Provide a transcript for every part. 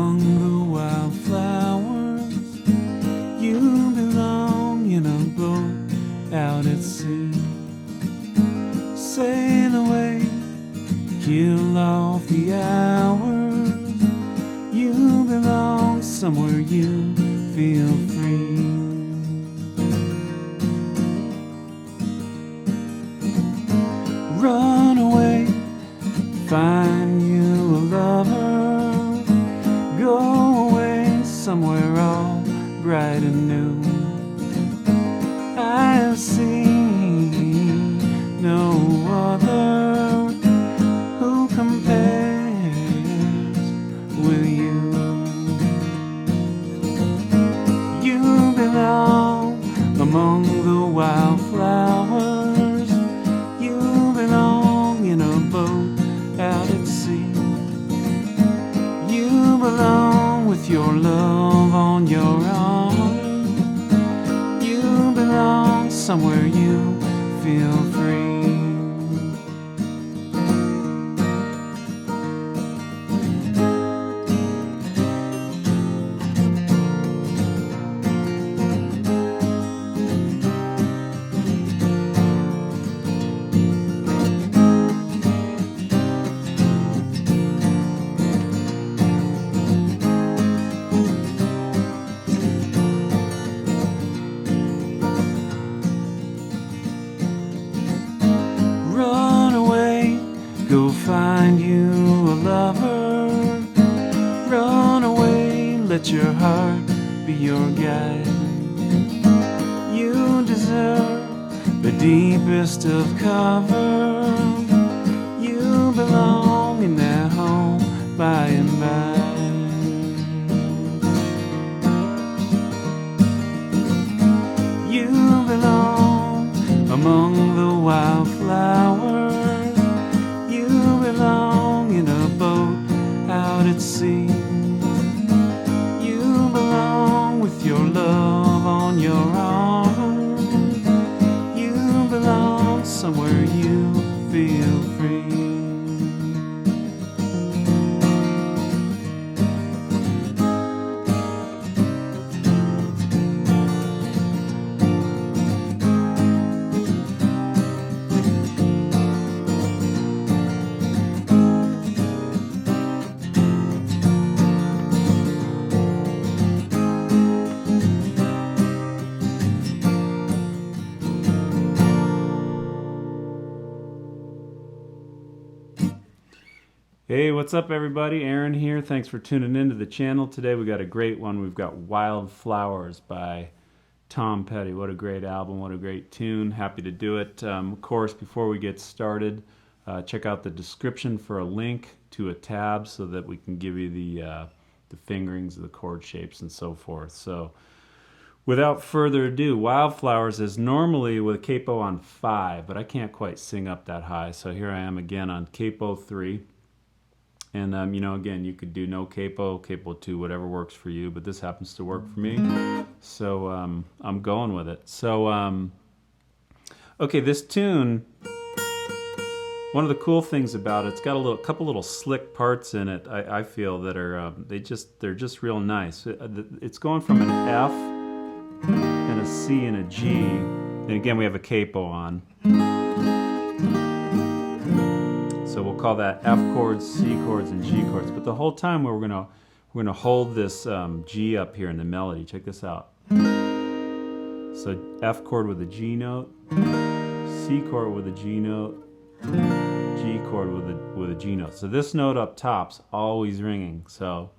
among the wildflowers. You belong in a boat out at sea. Sail away, kill off the hours. You belong somewhere you feel free. Run away, find you a lover. Go away somewhere all bright and new. I've seen no other who compares with you. You belong among the wildflowers. You belong in a boat out at sea. You belong with your love on your arm. You belong somewhere you feel free. Go find you a lover. Run away, let your heart be your guide. You deserve the deepest of cover. You belong in that home by and by. You belong among the wildflowers. Belong in a boat out at sea. You belong with your love on your arm. You belong somewhere you feel free. Hey, what's up everybody? Aaron here. Thanks for tuning into the channel. Today we got a great one. We've got Wildflowers by Tom Petty. What a great album. What a great tune. Happy to do it. Of course, before we get started, check out the description for a link to a tab so that we can give you the fingerings of the chord shapes and so forth. So without further ado, Wildflowers is normally with a capo on 5, but I can't quite sing up that high. So here I am again on capo 3. And, you know, again, you could do no capo, capo 2, whatever works for you, but this happens to work for me. So I'm going with it. So, okay, this tune, one of the cool things about it, it's got a couple little slick parts in it, I feel, that are, they're just real nice. It's going from an F and a C and a G, and again, we have a capo on. So we'll call that F chords, C chords, and G chords. But the whole time we're gonna hold this G up here in the melody. Check this out. So F chord with a G note, C chord with a G note, G chord with a G note. So this note up top's always ringing. So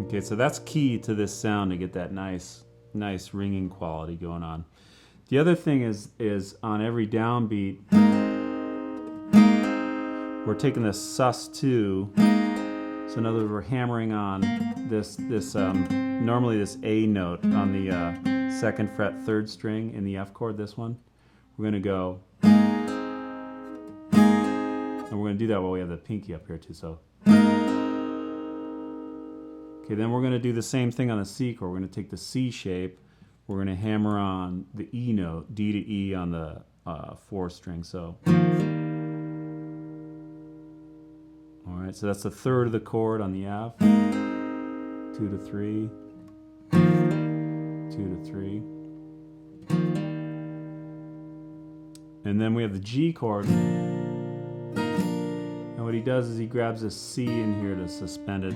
okay, so that's key to this sound to get that nice ringing quality going on. The other thing is on every downbeat, we're taking this sus2. So in other words, we're hammering on this normally this A note on the 2nd fret 3rd string in the F chord. This one, we're going to go, and we're going to do that while we have the pinky up here too. So okay, then we're going to do the same thing on the C chord. We're going to take the C shape. We're going to hammer on the E note, D to E on the 4th string. So right? So that's the third of the chord on the F. 2 to 3, 2 to 3. And then we have the G chord. And what he does is he grabs a C in here to suspend it.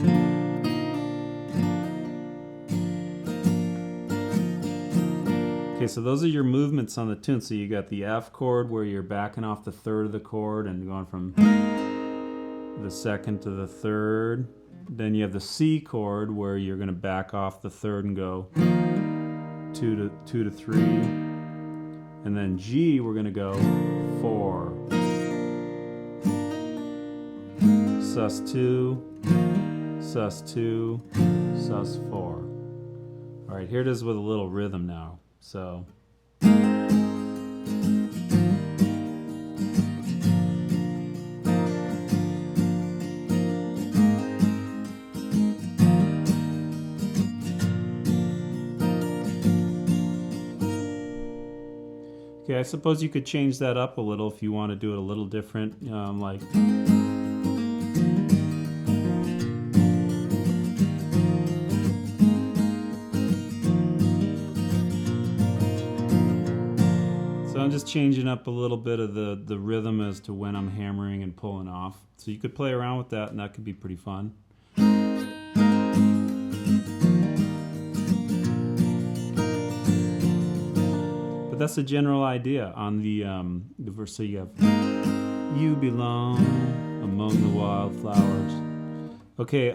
Okay, so those are your movements on the tune. So you got the F chord where you're backing off the third of the chord and going from the second to the third. Then you have the C chord where you're going to back off the third and go 2 to 3. And then G, we're going to go 4. Sus 2, sus 2, sus 4. All right, here it is with a little rhythm now. So. Okay, I suppose you could change that up a little if you want to do it a little different, like. So I'm just changing up a little bit of the rhythm as to when I'm hammering and pulling off. So you could play around with that and that could be pretty fun. But that's the general idea on the verse. So you have, you belong among the wildflowers. Okay,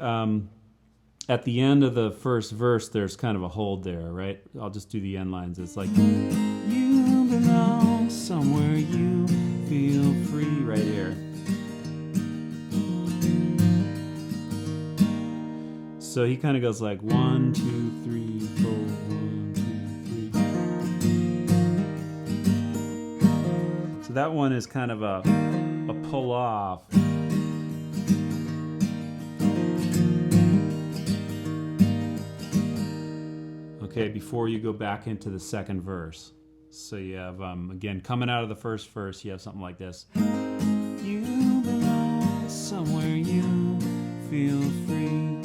at the end of the first verse, there's kind of a hold there, right? I'll just do the end lines. It's like, you belong somewhere you feel free, right here. So he kind of goes like 1, 2, 3, 4, 1, 2, 3. So that one is kind of a pull off. Okay, before you go back into the second verse. So you have, again, coming out of the first verse, you have something like this. You belong somewhere you feel free.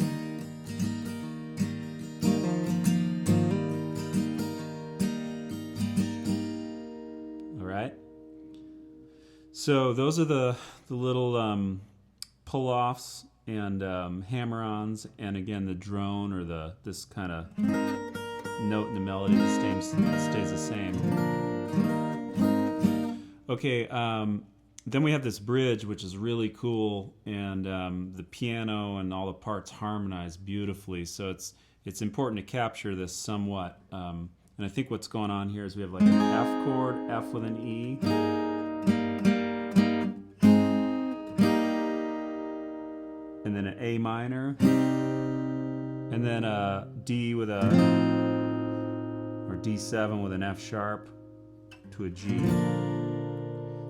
All right. So those are the little pull-offs and hammer-ons, and again, the drone or this kind of note in the melody that stays the same. Okay, then we have this bridge, which is really cool, and the piano and all the parts harmonize beautifully. So it's important to capture this somewhat. And I think what's going on here is we have like an F chord, F with an E. And then an A minor. And then a D with a D7 with an F sharp to a G.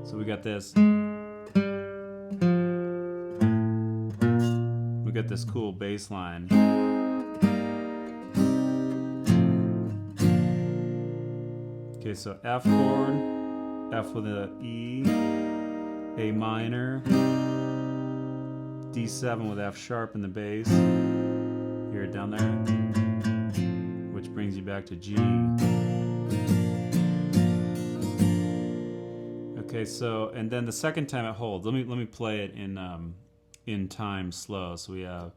So we got this. We got this cool bass line. Okay, so F chord, F with an E, A minor, D7 with F sharp in the bass. Hear it down there? Which brings you back to G. Okay, so and then the second time it holds. Let me play it in time slow. So we have.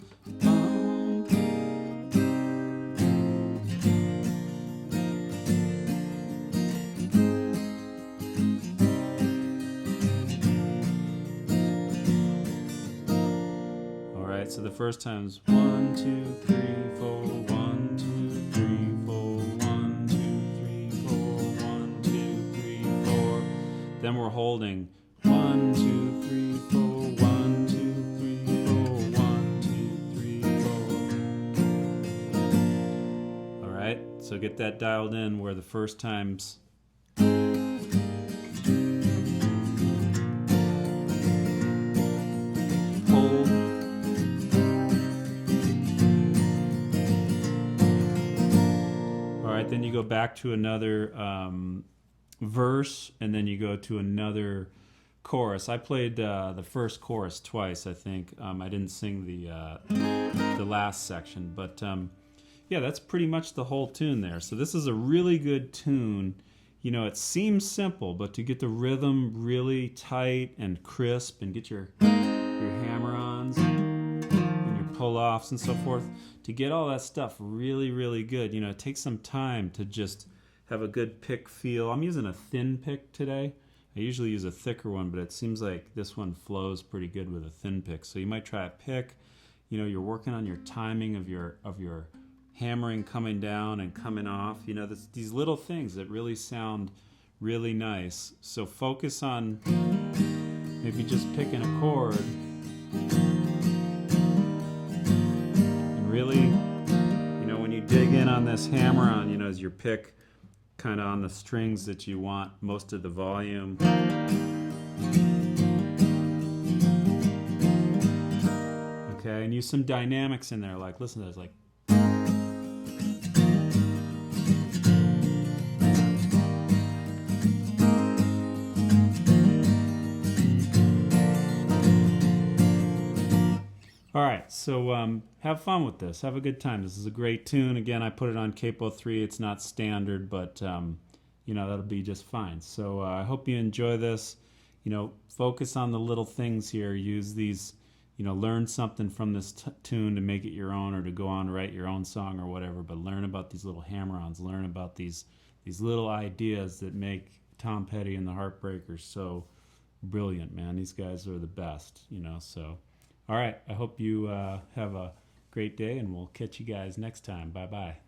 All right, so the first time's 1, 2, 3, 4, 1, 2, 3, 4, 1, 2, 3, 4, 1, 2, 3, 4. Then we're holding 1, 2, 3, 4, 1, 2, 3, 4, 1, 2, 3, 4. All right, so get that dialed in where the first time's. Hold. All right, then you go back to another verse, and then you go to another chorus. I played the first chorus twice, I think. I didn't sing the last section, but yeah, that's pretty much the whole tune there. So this is a really good tune. You know, it seems simple, but to get the rhythm really tight and crisp and get your hammer-ons and your pull-offs and so forth, to get all that stuff really, really good, you know, it takes some time to just have a good pick feel. I'm using a thin pick today. I usually use a thicker one, but it seems like this one flows pretty good with a thin pick. So you might try a pick. You know, you're working on your timing of your hammering coming down and coming off. You know, these little things that really sound really nice. So focus on maybe just picking a chord and really, you know, when you dig in on this hammer-on, you know, as your pick kind of on the strings that you want most of the volume. Okay, and use some dynamics in there, like listen to this, like. All right, so have fun with this. Have a good time. This is a great tune. Again, I put it on Capo 3. It's not standard, but you know, that'll be just fine. So I hope you enjoy this. You know, focus on the little things here. Use these, you know, learn something from this tune to make it your own, or to go on and write your own song or whatever. But learn about these little hammer-ons. Learn about these little ideas that make Tom Petty and the Heartbreakers so brilliant, man. These guys are the best, you know, so. All right, I hope you have a great day, and we'll catch you guys next time. Bye-bye.